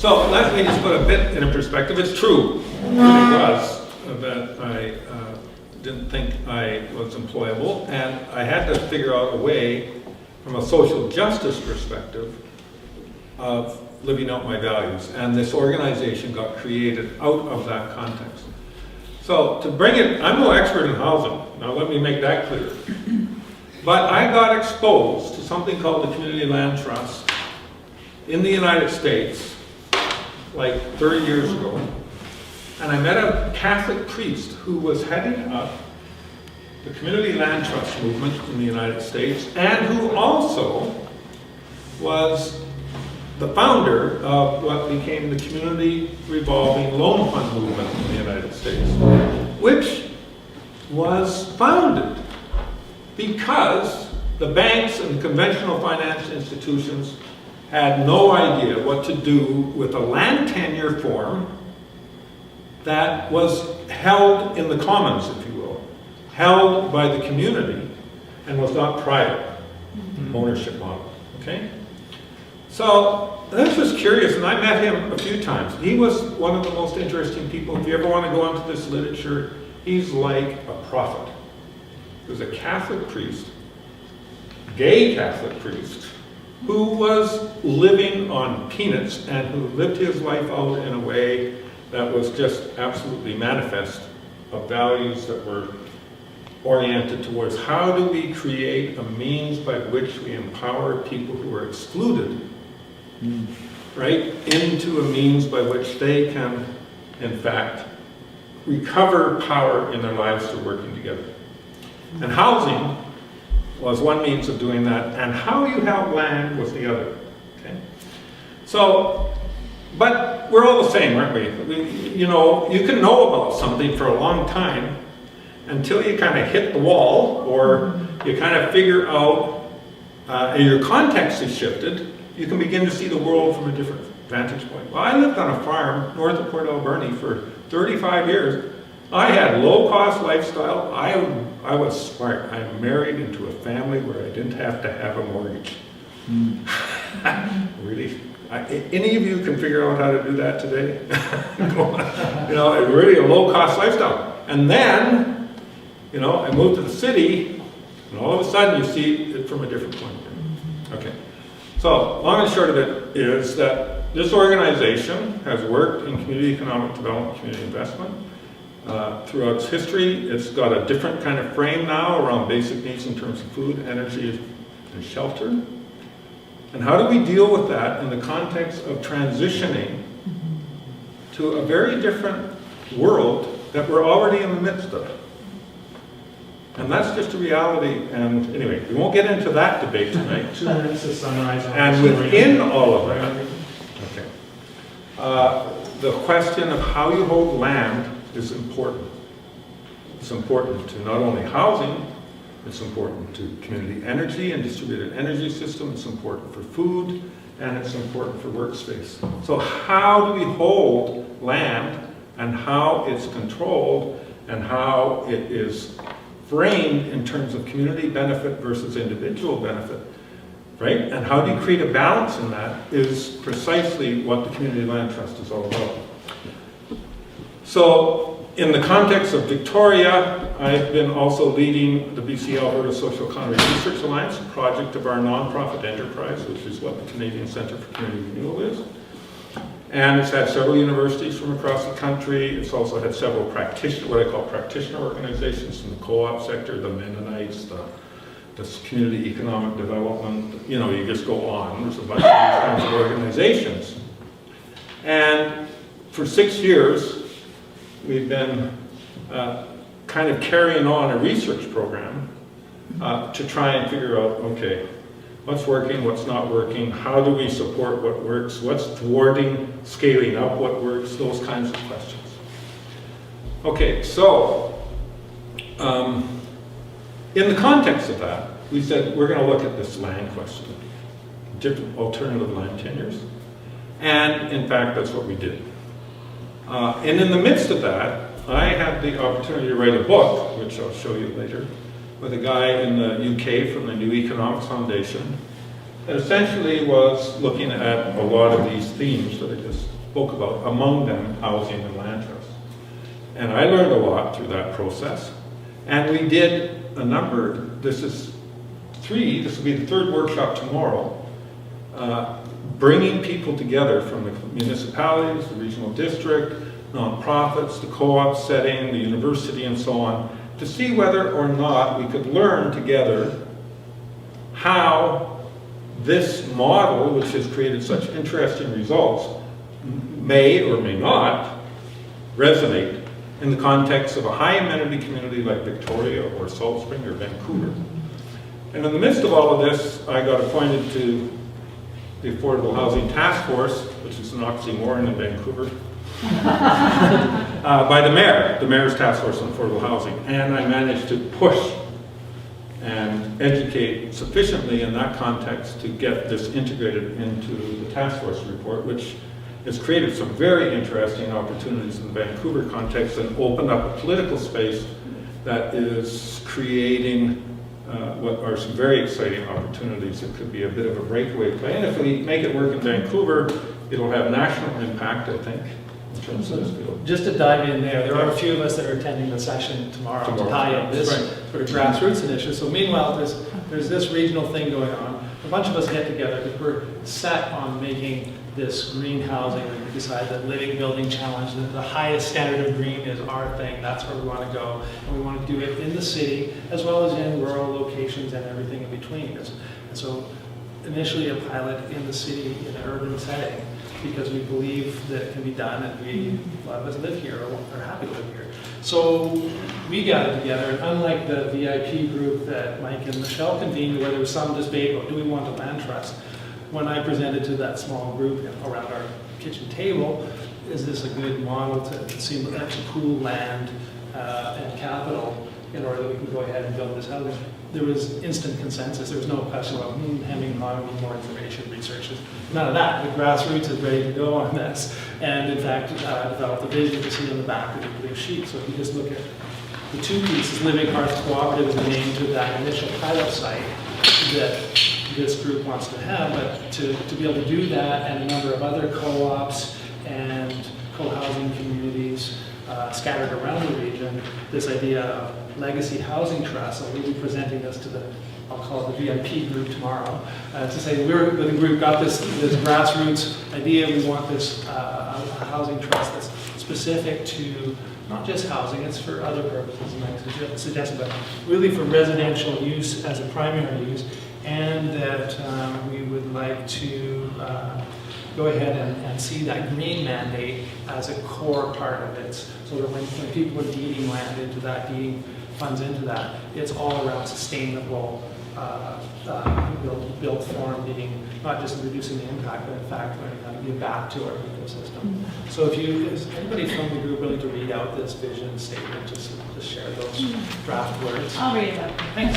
So let me just put a bit in perspective. It's true, it really was, that I didn't think I was employable, and I had to figure out a way, from a social justice perspective, of living out my values. And this organization got created out of that context. So to bring it, I'm no expert in housing. Now let me make that clear. But I got exposed to something called the Community Land Trust in the United States like 30 years ago. And I met a Catholic priest who was heading up the Community Land Trust movement in the United States, and who also was the founder of what became the Community Revolving Loan Fund movement in the United States, which was founded because the banks and conventional finance institutions had no idea what to do with a land tenure form that was held in the commons, if you will, held by the community, and was not private ownership model, okay? So this was curious, and I met him a few times. He was one of the most interesting people. If you ever want to go into this literature, he's like a prophet. He was a Catholic priest, gay Catholic priest, who was living on peanuts and who lived his life out in a way that was just absolutely manifest of values that were oriented towards how do we create a means by which we empower people who are excluded, right, into a means by which they can, in fact, recover power in their lives through working together. And housing was one means of doing that, and how you held land was the other. Okay? So, but we're all the same, aren't we? You know, you can know about something for a long time until you kind of hit the wall, or you kind of figure out, your context is shifted. You can begin to see the world from a different vantage point. Well, I lived on a farm north of Port Alberni for 35 years. I had low-cost lifestyle. I was smart. I married into a family where I didn't have to have a mortgage. Really? Any of you can figure out how to do that today? You know, really a low-cost lifestyle. And then, you know, I moved to the city, and all of a sudden you see it from a different point of view. Okay. So, long and short of it is that this organization has worked in community economic development, community investment. Throughout its history, it's got a different kind of frame now around basic needs in terms of food, energy, and shelter. And how do we deal with that in the context of transitioning to a very different world that we're already in the midst of? And that's just a reality, and anyway, we won't get into that debate tonight. 2 minutes to summarize. And within all of that, the question of how you hold land is important. It's important to not only housing, it's important to community energy and distributed energy system, it's important for food, and it's important for workspace. So how do we hold land, and how it's controlled, and how it is framed in terms of community benefit versus individual benefit, right? And how do you create a balance in that is precisely what the Community Land Trust is all about. So, in the context of Victoria, I've been also leading the BC Alberta Social Economy Research Alliance, a project of our nonprofit enterprise, which is what the Canadian Centre for Community Renewal is. And it's had several universities from across the country. It's also had several what I call practitioner organizations in the co-op sector, the Mennonites, the community economic development, you know, you just go on. There's a bunch of these kinds of organizations. And for 6 years, we've been kind of carrying on a research program to try and figure out, okay, what's working, what's not working, how do we support what works, what's thwarting, scaling up what works, those kinds of questions. Okay, so in the context of that, we said we're going to look at this land question, different alternative land tenures, and in fact that's what we did. And in the midst of that, I had the opportunity to write a book, which I'll show you later, with a guy in the UK from the New Economics Foundation It essentially was looking at a lot of these themes that I just spoke about, among them housing and land trust. And I learned a lot through that process. And we did a number, this will be the third workshop tomorrow, bringing people together from the municipalities, the regional district, nonprofits, the co-op setting, the university, and so on, to see whether or not we could learn together how this model, which has created such interesting results, may or may not resonate in the context of a high amenity community like Victoria or Salt Spring or Vancouver. And in the midst of all of this, I got appointed to the Affordable Housing Task Force, which is an oxymoron in Vancouver, by the mayor's task force on affordable housing. And I managed to push and educate sufficiently in that context to get this integrated into the task force report, which has created some very interesting opportunities in the Vancouver context and opened up a political space that is creating what are some very exciting opportunities. It could be a bit of a breakaway play, and if we make it work in Vancouver, it'll have national impact, I think, in terms of this field. Just to dive in there are a few of us that are attending the session tomorrow to tie in this sort of grassroots initiative. So meanwhile, there's this regional thing going on. A bunch of us get together because we're set on making this green housing. We decide that living building challenge, the highest standard of green is our thing. That's where we want to go. And we want to do it in the city as well as in rural locations and everything in between. And so initially a pilot in the city in an urban setting because we believe that it can be done and a lot of us live here or are happy to live here. So we gathered together, and unlike the VIP group that Mike and Michelle convened where there was some debate about do we want a land trust, when I presented to that small group around our kitchen table, is this a good model to see actually pool land and capital in order that we can go ahead and build this housing? There was instant consensus. There was no question about hemming and hawing, need more information, research. None of that. The grassroots is ready to go on this. And in fact, developed a vision to see on the back of the blue sheet. So if you just look at the two pieces, Living Hearts Cooperative is the name to that initial pilot site that this group wants to have, but to be able to do that and a number of other co-ops and co-housing communities scattered around the region, this idea of legacy housing trust. So we'll be presenting this to I'll call it the VIP group tomorrow, to say the group got this grassroots idea. We want this a housing trust that's specific to not just housing, it's for other purposes, and I suggested, but really for residential use as a primary use, and that we would like to go ahead and see that green mandate as a core part of it, so that when people are deeding land into that, deeding funds into that, it's all around sustainable built form, being not just reducing the impact, but in fact learning how to give back to our ecosystem. So if is anybody from the group willing to read out this vision statement, just share those draft words? I'll read it out. Thanks.